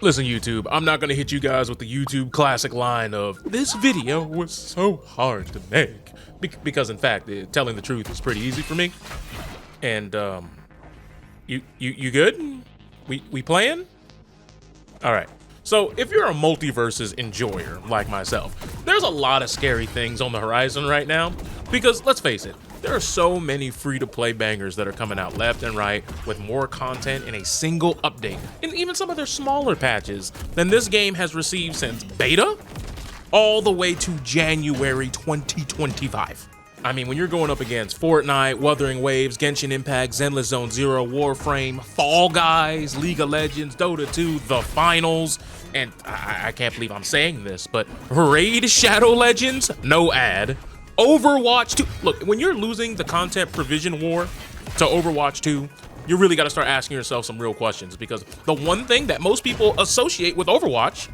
Listen, YouTube, I'm not gonna hit you guys with the YouTube classic line of, this video was so hard to make. Because in fact, telling the truth is pretty easy for me. And, you good? We playing? All right. So if you're a MultiVersus enjoyer like myself, there's a lot of scary things on the horizon right now. Because let's face it, there are so many free-to-play bangers that are coming out left and right with more content in a single update, and even some of their smaller patches than this game has received since beta all the way to January 2025. I mean, when you're going up against Fortnite, Wuthering Waves, Genshin Impact, Zenless Zone Zero, Warframe, Fall Guys, League of Legends, Dota 2, The Finals, and I can't believe I'm saying this, but Raid Shadow Legends, no ad, Overwatch 2. Look, when you're losing the content provision war to Overwatch 2, you really got to start asking yourself some real questions, because the one thing that most people associate with Overwatch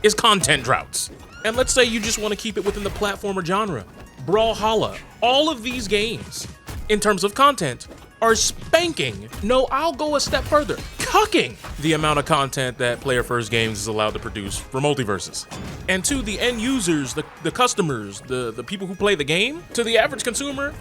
is content droughts. And let's say you just want to keep it within the platformer genre. Brawlhalla, all of these games, in terms of content, are spanking, no, I'll go a step further, cucking the amount of content that Player First Games is allowed to produce for MultiVersus. And to the end users, the customers, the people who play the game, to the average consumer,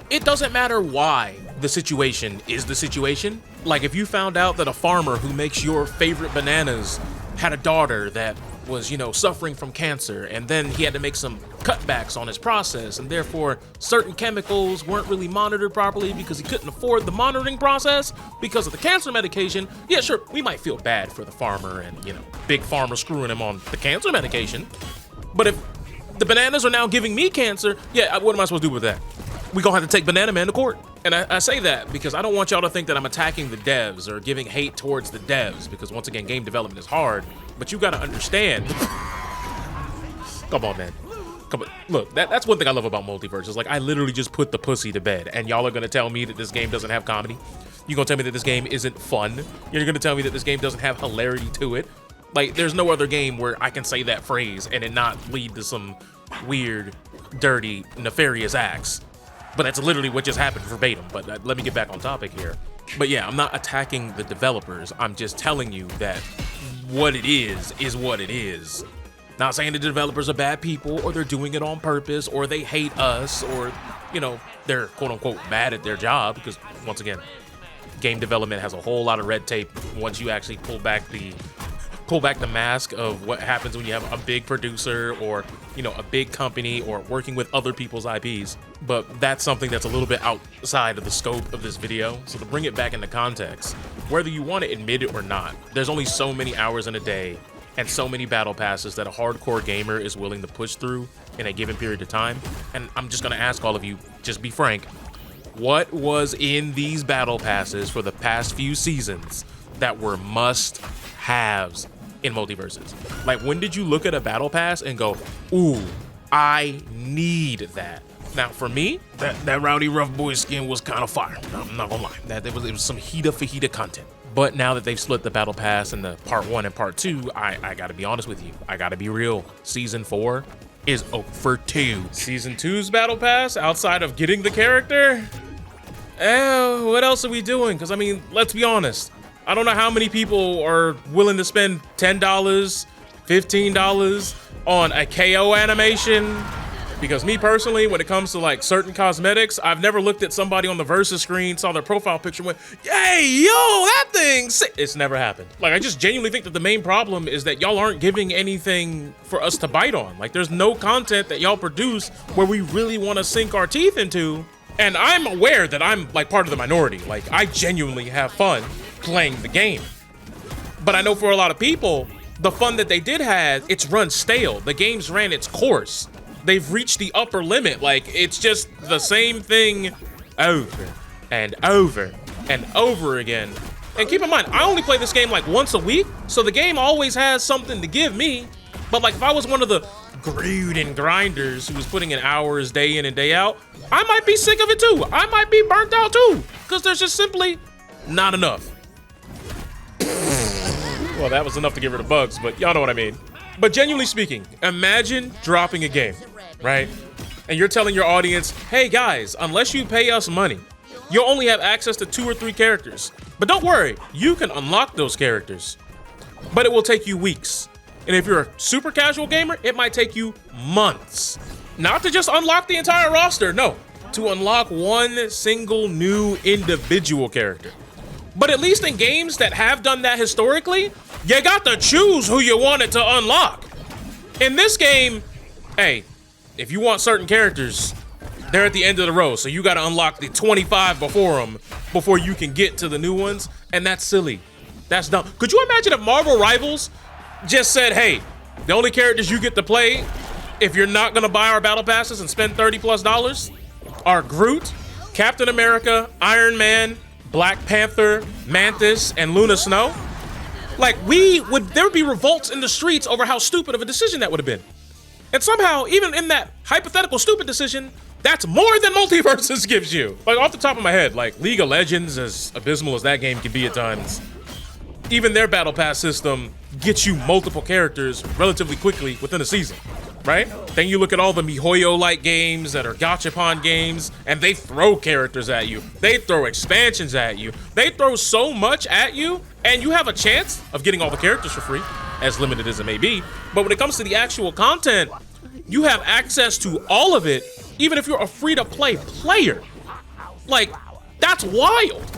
it doesn't matter why the situation is the situation. Like if you found out that a farmer who makes your favorite bananas had a daughter that was, you know, suffering from cancer, and then he had to make some cutbacks on his process, and therefore certain chemicals weren't really monitored properly because he couldn't afford the monitoring process because of the cancer medication. Yeah, sure, we might feel bad for the farmer and, you know, Big Pharma screwing him on the cancer medication. But if the bananas are now giving me cancer, yeah, what am I supposed to do with that? We gonna have to take Banana Man to court. And I say that because I don't want y'all to think that I'm attacking the devs or giving hate towards the devs, because once again, game development is hard, but you gotta understand. Come on, man. Come on. Look, that's one thing I love about MultiVersus. Like, I literally just put the pussy to bed, and y'all are gonna tell me that this game doesn't have comedy? You're gonna tell me that this game isn't fun? You're gonna tell me that this game doesn't have hilarity to it? Like, there's no other game where I can say that phrase and it not lead to some weird, dirty, nefarious acts. But that's literally what just happened verbatim. But let me get back on topic here. But yeah, I'm not attacking the developers. I'm just telling you that what it is what it is. Not saying the developers are bad people, or they're doing it on purpose, or they hate us, or, you know, they're quote unquote bad at their job, because once again, game development has a whole lot of red tape once you actually pull back the mask of what happens when you have a big producer, or, you know, a big company, or working with other people's IPs. But that's something that's a little bit outside of the scope of this video. So to bring it back into context, whether you want to admit it or not, there's only so many hours in a day and so many battle passes that a hardcore gamer is willing to push through in a given period of time. And I'm just gonna ask all of you, just be frank, what was in these battle passes for the past few seasons that were must-haves in MultiVersus? Like, when did you look at a battle pass and go, ooh, I need that? Now, for me, that Rowdy Rough Boy skin was kind of fire. I'm not gonna lie. It was some heater fajita content. But now that they've split the battle pass into part 1 and part 2, I gotta be honest with you. I gotta be real. Season 4 is 0 for 2. Season 2's battle pass, outside of getting the character, what else are we doing? Because, I mean, let's be honest. I don't know how many people are willing to spend $10, $15 on a KO animation. Because me personally, when it comes to like certain cosmetics, I've never looked at somebody on the Versus screen, saw their profile picture, went, "Hey, yo, that thing sick." It's never happened. Like, I just genuinely think that the main problem is that y'all aren't giving anything for us to bite on. Like, there's no content that y'all produce where we really want to sink our teeth into. And I'm aware that I'm like part of the minority. Like, I genuinely have fun playing the game. But I know for a lot of people, the fun that they did have, it's run stale. The game's ran its course. They've reached the upper limit. Like, it's just the same thing over and over and over again. And keep in mind, I only play this game like once a week, so the game always has something to give me. But like, if I was one of the and grinders who was putting in hours day in and day out, I might be sick of it too. I might be burnt out too, because there's just simply not enough. Well, that was enough to get rid of bugs, but y'all know what I mean. But genuinely speaking, imagine dropping a game, right? And you're telling your audience, hey guys, unless you pay us money, you'll only have access to 2 or 3 characters. But don't worry, you can unlock those characters. but it will take you weeks. And if you're a super casual gamer, it might take you months. Not to just unlock the entire roster, no, to unlock one single new individual character. But at least in games that have done that historically, you got to choose who you wanted to unlock. In this game, hey, if you want certain characters, they're at the end of the row, so you got to unlock the 25 before them before you can get to the new ones, and that's silly. That's dumb. Could you imagine if Marvel Rivals just said, hey, the only characters you get to play if you're not going to buy our battle passes and spend $30+ are Groot, Captain America, Iron Man, Black Panther, Mantis, and Luna Snow? Like, there would be revolts in the streets over how stupid of a decision that would have been. And somehow, even in that hypothetical stupid decision, that's more than MultiVersus gives you. Like, off the top of my head, like, League of Legends, as abysmal as that game can be at times, even their battle pass system gets you multiple characters relatively quickly within a season, right? Then you look at all the MiHoYo-like games that are gachapon games, and they throw characters at you. They throw expansions at you. They throw so much at you, and you have a chance of getting all the characters for free, as limited as it may be. But when it comes to the actual content, you have access to all of it, even if you're a free-to-play player. Like, that's wild.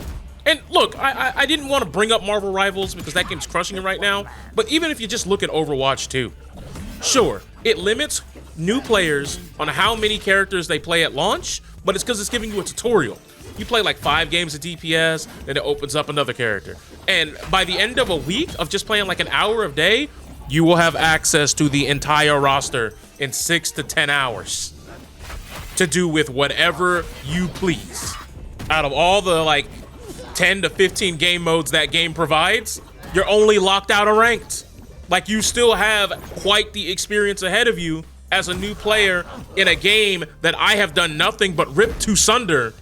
And look, I didn't want to bring up Marvel Rivals because that game's crushing it right now, but even if you just look at Overwatch 2, sure, it limits new players on how many characters they play at launch, but it's because it's giving you a tutorial. You play like 5 games of DPS, then it opens up another character. And by the end of a week of just playing like an hour a day, you will have access to the entire roster in 6 to 10 hours to do with whatever you please. Out of all the like 10 to 15 game modes that game provides, you're only locked out of ranked. Like, you still have quite the experience ahead of you as a new player in a game that I have done nothing but rip to sunder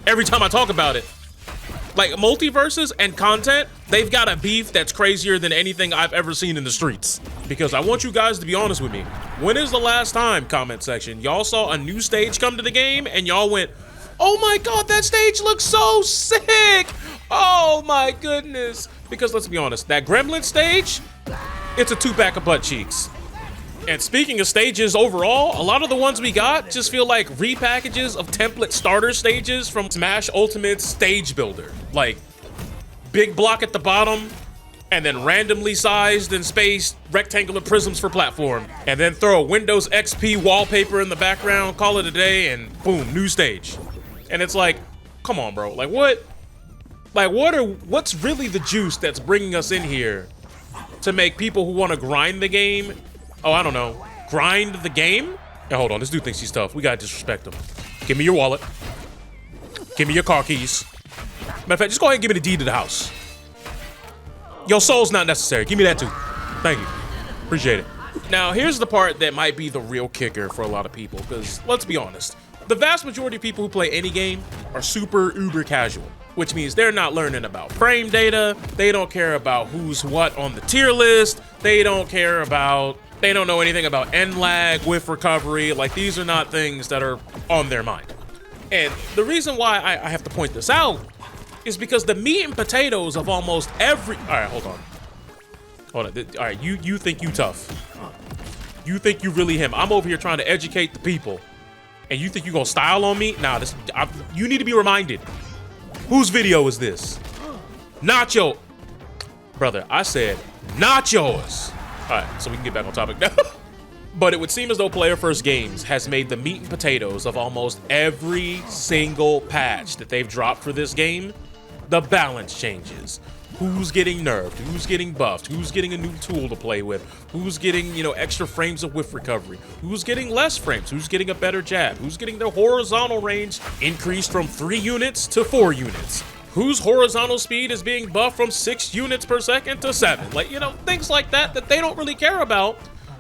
every time I talk about it. Like, MultiVersus and content, they've got a beef that's crazier than anything I've ever seen in the streets. Because I want you guys to be honest with me. When is the last time, comment section, y'all saw a new stage come to the game and y'all went, oh my God, that stage looks so sick. Oh my goodness. Because let's be honest, that Gremlin stage, it's a 2-pack of butt cheeks. And speaking of stages overall, a lot of the ones we got just feel like repackages of template starter stages from Smash Ultimate's Stage Builder. Like, big block at the bottom, and then randomly sized and spaced rectangular prisms for platform. And then throw a Windows XP wallpaper in the background, call it a day, and boom, new stage. And it's like, come on, bro. Like, what? Like, what's really the juice that's bringing us in here to make people who want to grind the game, oh, I don't know, grind the game? Hey, hold on, this dude thinks he's tough. We gotta disrespect him. Give me your wallet. Give me your car keys. Matter of fact, just go ahead and give me the deed to the house. Your soul's not necessary. Give me that too. Thank you. Appreciate it. Now, here's the part that might be the real kicker for a lot of people, because let's be honest, the vast majority of people who play any game are super uber casual, which means they're not learning about frame data. They don't care about who's what on the tier list. They don't know anything about end lag, whiff recovery. Like, these are not things that are on their mind. And the reason why I have to point this out is because the meat and potatoes of almost every, all right, hold on. All right, you think you tough. You think you really him. I'm over here trying to educate the people. And you think you gonna style on me? Nah, you need to be reminded. Whose video is this? Not your... Brother, I said not yours. All right, so we can get back on topic now. But it would seem as though Player First Games has made the meat and potatoes of almost every single patch that they've dropped for this game. The balance changes. Who's getting nerfed? Who's getting buffed? Who's getting a new tool to play with? Who's getting, extra frames of whiff recovery? Who's getting less frames? Who's getting a better jab? Who's getting their horizontal range increased from 3 units to 4 units? Whose horizontal speed is being buffed from 6 units per second to 7? Like, things like that they don't really care about.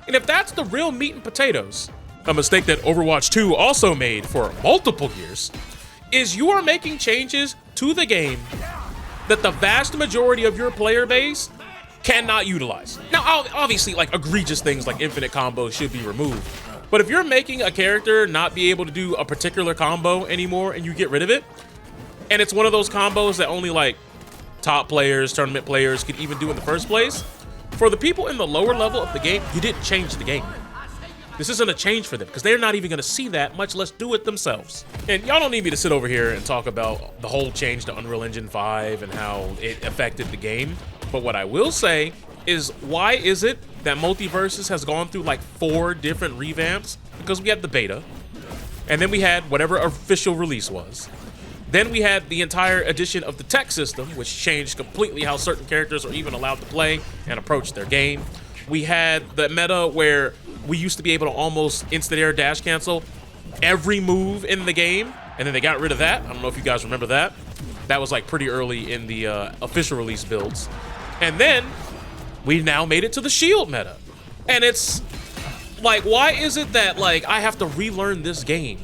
And if that's the real meat and potatoes, a mistake that Overwatch 2 also made for multiple years, is you are making changes to the game that the vast majority of your player base cannot utilize. Now, obviously, like, egregious things like infinite combos should be removed. But if you're making a character not be able to do a particular combo anymore and you get rid of it, and it's one of those combos that only, like, top players, tournament players could even do in the first place, For the people in the lower level of the game, you didn't change the game. This isn't a change for them because they're not even going to see that, much less do it themselves. And y'all don't need me to sit over here and talk about the whole change to Unreal Engine 5 and how it affected the game. But what I will say is, why is it that MultiVersus has gone through like 4 different revamps? Because we had the beta, and then we had whatever official release was. Then we had the entire addition of the tech system, which changed completely how certain characters are even allowed to play and approach their game. We had the meta where we used to be able to almost instant air dash cancel every move in the game, and then they got rid of that. I don't know if you guys remember that. That was like pretty early in the official release builds. And then we now made it to the shield meta. And it's like, why is it that like I have to relearn this game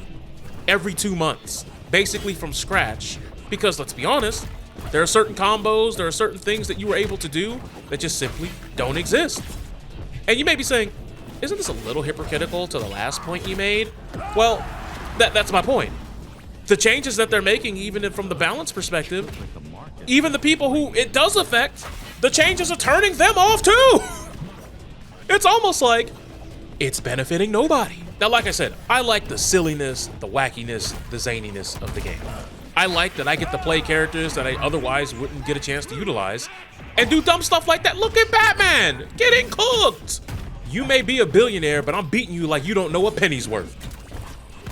every 2 months, basically from scratch? Because let's be honest, there are certain combos, there are certain things that you were able to do that just simply don't exist. And you may be saying, isn't this a little hypocritical to the last point you made? Well, that's my point. The changes that they're making, even from the balance perspective, even the people who it does affect, the changes are turning them off too. It's almost like it's benefiting nobody. Now, like I said, I like the silliness, the wackiness, the zaniness of the game. I like that I get to play characters that I otherwise wouldn't get a chance to utilize and do dumb stuff like that. Look at Batman getting cooked. You may be a billionaire, but I'm beating you like you don't know a penny's worth.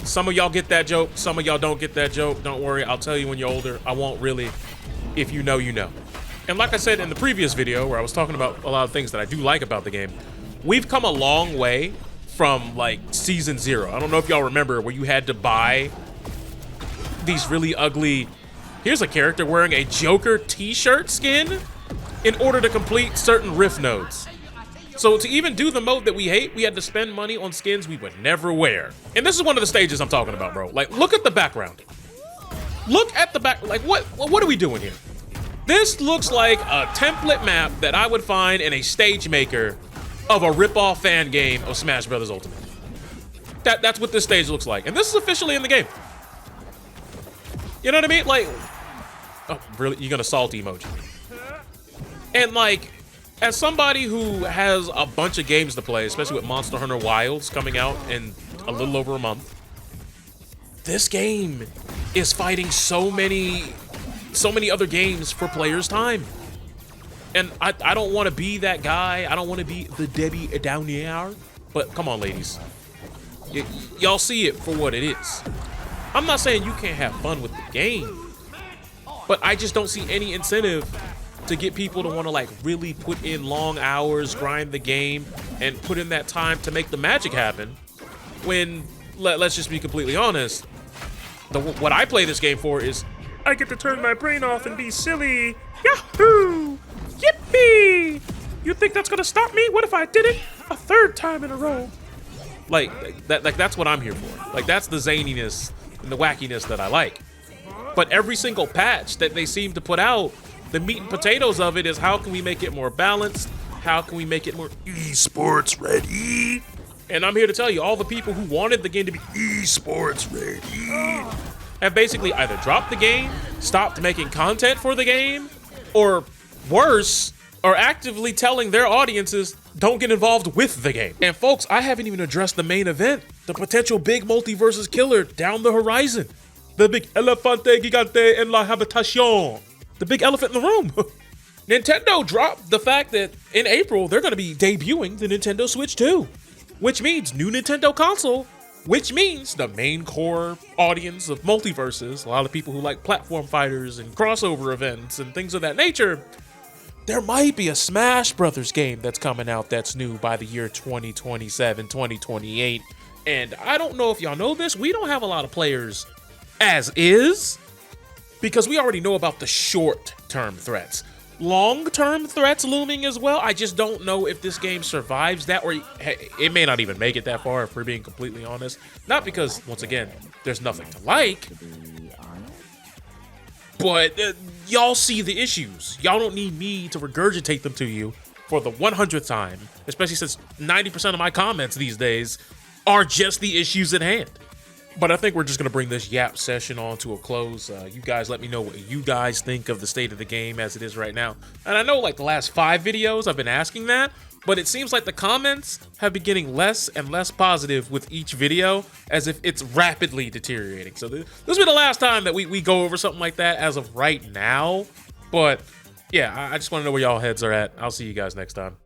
Some of y'all get that joke. Some of y'all don't get that joke. Don't worry, I'll tell you when you're older. I won't really. If you know, you know. And like I said in the previous video where I was talking about a lot of things that I do like about the game, we've come a long way from like season 0. I don't know if y'all remember where you had to buy these really ugly, here's a character wearing a Joker t-shirt skin in order to complete certain rift nodes. So to even do the mode that we hate, we had to spend money on skins we would never wear. And this is one of the stages I'm talking about, bro. Like, look at the background. Look at the back, like what are we doing here? This looks like a template map that I would find in a stage maker of a rip-off fan game of Smash Bros. Ultimate. That's what this stage looks like. And this is officially in the game. You know what I mean? Like, oh, really? You're gonna salt emoji. And like, as somebody who has a bunch of games to play, especially with Monster Hunter Wilds coming out in a little over a month, this game is fighting so many other games for players' time. And I don't want to be that guy. I don't want to be the Debbie Downer. But come on, ladies. Y'all see it for what it is. I'm not saying you can't have fun with the game, but I just don't see any incentive to get people to want to like really put in long hours, grind the game, and put in that time to make the magic happen. When, let's just be completely honest, what I play this game for is I get to turn my brain off and be silly. Yahoo! Yippee! You think that's gonna stop me? What if I did it a 3rd time in a row? Like that's what I'm here for. Like, that's the zaniness and the wackiness that I like. But every single patch that they seem to put out, the meat and potatoes of it is how can we make it more balanced? How can we make it more esports ready? And I'm here to tell you, all the people who wanted the game to be esports ready have basically either dropped the game, stopped making content for the game, or worse, are actively telling their audiences don't get involved with the game. And folks, I haven't even addressed the main event, the potential big MultiVersus killer down the horizon. The big elefante gigante en la habitación. The big elephant in the room. Nintendo dropped the fact that in April, they're gonna be debuting the Nintendo Switch 2, which means new Nintendo console, which means the main core audience of MultiVersus, a lot of people who like platform fighters and crossover events and things of that nature, there might be a Smash Brothers game that's coming out that's new by the year 2027, 2028. And I don't know if y'all know this, we don't have a lot of players as is, because we already know about the short-term threats. Long-term threats looming as well. I just don't know if this game survives that, or it may not even make it that far, if we're being completely honest. Not because, once again, there's nothing to like, but y'all see the issues. Y'all don't need me to regurgitate them to you for the 100th time, especially since 90% of my comments these days are just the issues at hand. But I think we're just going to bring this yap session on to a close. You guys let me know what you guys think of the state of the game as it is right now. And I know like the last 5 videos I've been asking that, but it seems like the comments have been getting less and less positive with each video, as if it's rapidly deteriorating. So this will be the last time that we go over something like that as of right now. But yeah, I just want to know where y'all heads are at. I'll see you guys next time.